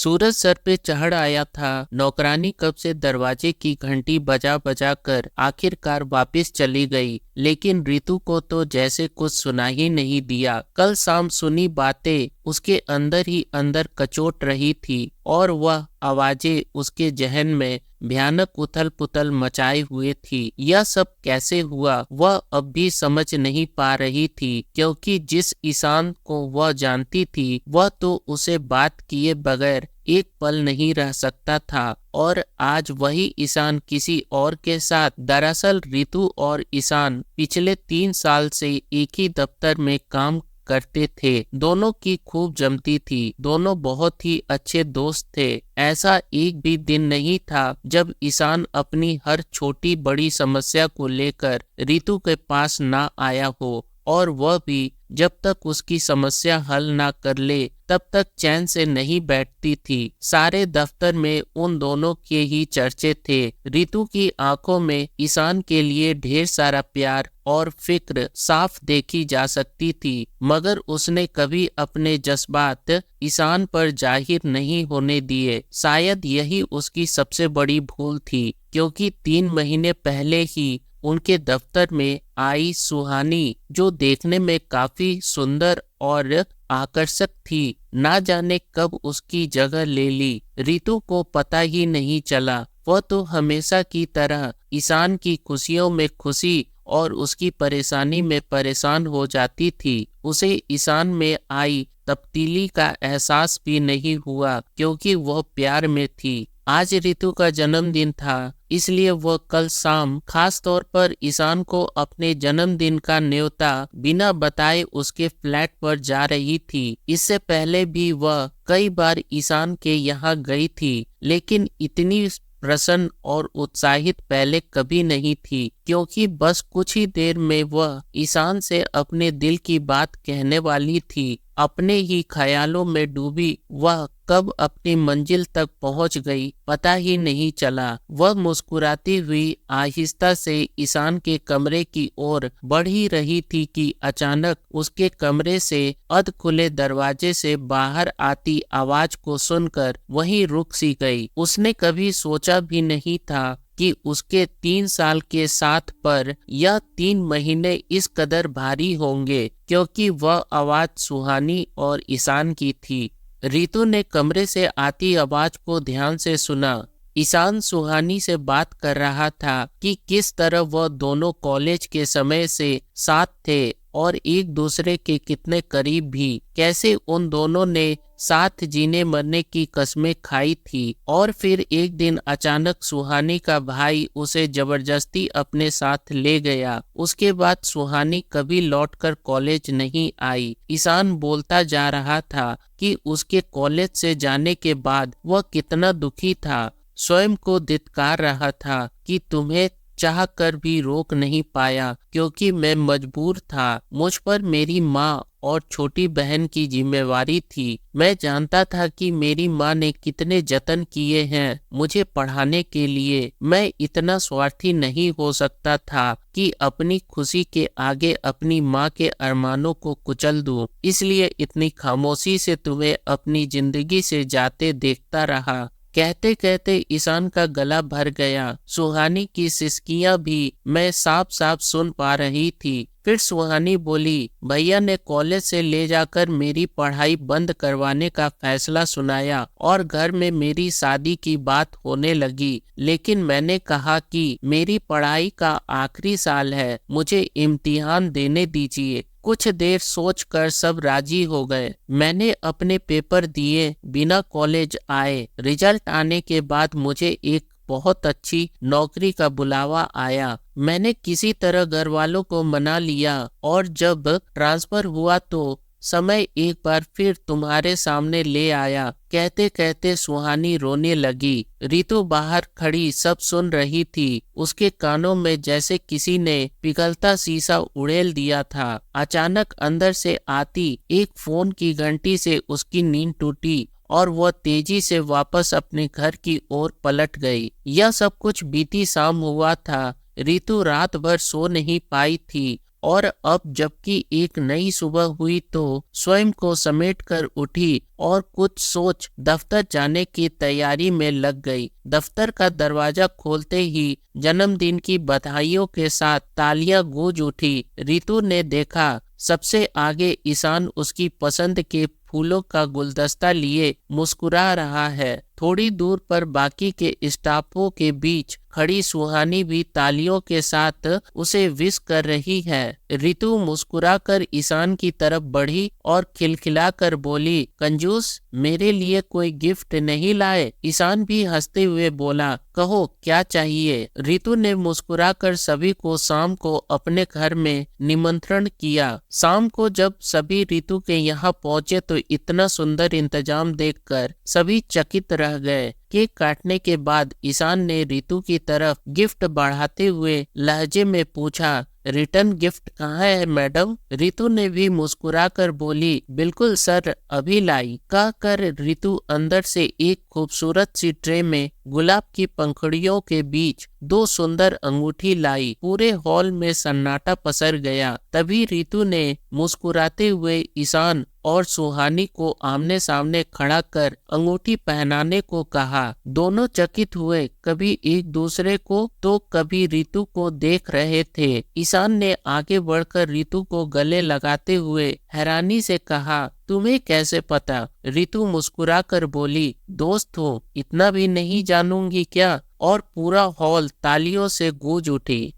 सूरज sir पे चढ़ आया था। नौकरानी कब से दरवाजे की घंटी बजा बजा कर आखिरकार वापस चली गई, लेकिन रितु को तो जैसे कुछ सुना ही नहीं दिया। कल शाम सुनी बातें उसके अंदर ही अंदर कचोट रही थी और वह आवाजें उसके जहन में भयानक उथल पुथल मचाए हुए थी। यह सब कैसे हुआ वह अब भी समझ नहीं पा रही थी, क्योंकि जिस ईशान को वह जानती थी वह तो उसे बात किए बगैर एक पल नहीं रह सकता था, और आज वही ईशान किसी और के साथ। दरअसल रितु और ईशान पिछले 3 साल से एक ही दफ्तर में काम करते थे। दोनों की खूब जमती थी, दोनों बहुत ही अच्छे दोस्त थे। ऐसा एक भी दिन नहीं था जब ईशान अपनी हर छोटी बड़ी समस्या को लेकर रितु के पास ना आया हो, और वह भी जब तक उसकी समस्या हल ना कर ले तब तक चैन से नहीं बैठती थी। सारे दफ्तर में उन दोनों के ही चर्चे थे। रितु की आंखों में ईशान के लिए ढेर सारा प्यार और फिक्र साफ देखी जा सकती थी, मगर उसने कभी अपने जज्बात ईशान पर जाहिर नहीं होने दिए। शायद यही उसकी सबसे बड़ी भूल थी, क्योंकि 3 महीने पहले ही उनके दफ्तर में आई सुहानी, जो देखने में काफी सुंदर और आकर्षक थी, ना जाने कब उसकी जगह ले ली। रितु को पता ही नहीं चला। वह तो हमेशा की तरह ईशान की खुशियों में खुशी और उसकी परेशानी में परेशान हो जाती थी। उसे ईशान में आई तब्दीली का एहसास भी नहीं हुआ, क्योंकि वह प्यार में थी। आज रितु का जन्मदिन था, इसलिए वह कल शाम खास तौर पर ईशान को अपने जन्मदिन का न्योता बिना बताए उसके फ्लैट पर जा रही थी। इससे पहले भी वह कई बार ईशान के यहाँ गई थी, लेकिन इतनी प्रसन्न और उत्साहित पहले कभी नहीं थी, क्योंकि बस कुछ ही देर में वह ईशान से अपने दिल की बात कहने वाली थी। अपने ही ख्यालों में डूबी वह कब अपनी मंजिल तक पहुंच गई पता ही नहीं चला। वह मुस्कुराती हुई आहिस्ता से ईशान के कमरे की ओर बढ़ ही रही थी कि अचानक उसके कमरे से अध खुले दरवाजे से बाहर आती आवाज को सुनकर वहीं रुक सी गई। उसने कभी सोचा भी नहीं था कि उसके 3 साल के साथ पर यह 3 महीने इस कदर भारी होंगे, क्योंकि वह आवाज सुहानी और ईशान की थी। रितु ने कमरे से आती आवाज को ध्यान से सुना। ईशान सुहानी से बात कर रहा था कि किस तरह वह दोनों कॉलेज के समय से साथ थे और एक दूसरे के कितने करीब भी। कैसे उन दोनों ने साथ जीने मरने की कस्में खाई थी, और फिर एक दिन अचानक सुहानी का भाई उसे जबरदस्ती अपने साथ ले गया। उसके बाद सुहानी कभी लौटकर कॉलेज नहीं आई। ईशान बोलता जा रहा था कि उसके कॉलेज से जाने के बाद वह कितना दुखी था। स्वयं को धिक्कार रहा था कि तुम्हें चाह कर भी रोक नहीं पाया, क्योंकि मैं मजबूर था। मुझ पर मेरी माँ और छोटी बहन की जिम्मेवारी थी। मैं जानता था कि मेरी माँ ने कितने जतन किए हैं मुझे पढ़ाने के लिए। मैं इतना स्वार्थी नहीं हो सकता था कि अपनी खुशी के आगे अपनी माँ के अरमानों को कुचल दूं। इसलिए इतनी खामोशी से तुम्हें अपनी जिंदगी से जाते देखता रहा। कहते कहते ईशान का गला भर गया। सुहानी की सिसकियां भी मैं साफ साफ सुन पा रही थी। फिर सुहानी बोली, भैया ने कॉलेज से ले जाकर मेरी पढ़ाई बंद करवाने का फैसला सुनाया और घर में मेरी शादी की बात होने लगी। लेकिन मैंने कहा कि मेरी पढ़ाई का आखिरी साल है, मुझे इम्तिहान देने दीजिए। कुछ देर सोचकर सब राजी हो गए। मैंने अपने पेपर दिए, बिना कॉलेज आए। रिजल्ट आने के बाद मुझे एक बहुत अच्छी नौकरी का बुलावा आया। मैंने किसी तरह घर वालों को मना लिया, और जब ट्रांसफर हुआ तो समय एक बार फिर तुम्हारे सामने ले आया। कहते कहते सुहानी रोने लगी। रितु बाहर खड़ी सब सुन रही थी। उसके कानों में जैसे किसी ने पिघलता शीशा उड़ेल दिया था। अचानक अंदर से आती एक फोन की घंटी से उसकी नींद टूटी और वह तेजी से वापस अपने घर की ओर पलट गई। यह सब कुछ बीती शाम हुआ था। रितु रात भर सो नहीं पाई थी और अब जबकि एक नई सुबह हुई तो स्वयं को समेटकर उठी और कुछ सोच दफ्तर जाने की तैयारी में लग गई। दफ्तर का दरवाजा खोलते ही जन्मदिन की बधाइयों के साथ तालियां गूंज उठी। रितु ने देखा सबसे आगे ईशान उसकी पसंद के फूलों का गुलदस्ता लिए मुस्कुरा रहा है। थोड़ी दूर पर बाकी के स्टाफों के बीच खड़ी सुहानी भी तालियों के साथ उसे विश कर रही है। रितु मुस्कुराकर ईशान की तरफ बढ़ी और खिलखिलाकर बोली, कंजूस, मेरे लिए कोई गिफ्ट नहीं लाए? ईशान भी हंसते हुए बोला, कहो क्या चाहिए? रितु ने मुस्कुराकर सभी को शाम को अपने घर में निमंत्रण किया। शाम को जब सभी रितु के यहाँ पहुंचे तो इतना सुंदर इंतजाम देखकर सभी चकित रह गए। केक काटने के बाद ईशान ने रितु की तरफ गिफ्ट बढ़ाते हुए लहजे में पूछा, रिटर्न गिफ्ट कहाँ है मैडम? रितु ने भी मुस्कुराकर बोली, बिल्कुल सर, अभी लाई। कहकर रितु अंदर से एक खूबसूरत सी ट्रे में गुलाब की पंखुड़ियों के बीच 2 सुंदर अंगूठी लाई। पूरे हॉल में सन्नाटा पसर गया। तभी रितु ने मुस्कुराते हुए ईशान और सुहानी को आमने सामने खड़ा कर अंगूठी पहनाने को कहा। दोनों चकित हुए, कभी एक दूसरे को तो कभी रितु को देख रहे थे। ईशान ने आगे बढ़कर रितु को गले लगाते हुए हैरानी से कहा, तुम्हें कैसे पता? रितु मुस्कुराकर बोली, दोस्त हो, इतना भी नहीं जानूंगी क्या? और पूरा हॉल तालियों से गूंज उठी।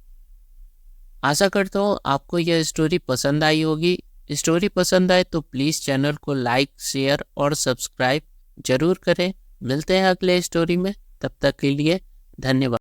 आशा करता हूँ आपको यह स्टोरी पसंद आई होगी। स्टोरी पसंद आए तो प्लीज़ चैनल को लाइक, शेयर और सब्सक्राइब जरूर करें। मिलते हैं अगले स्टोरी में, तब तक के लिए धन्यवाद।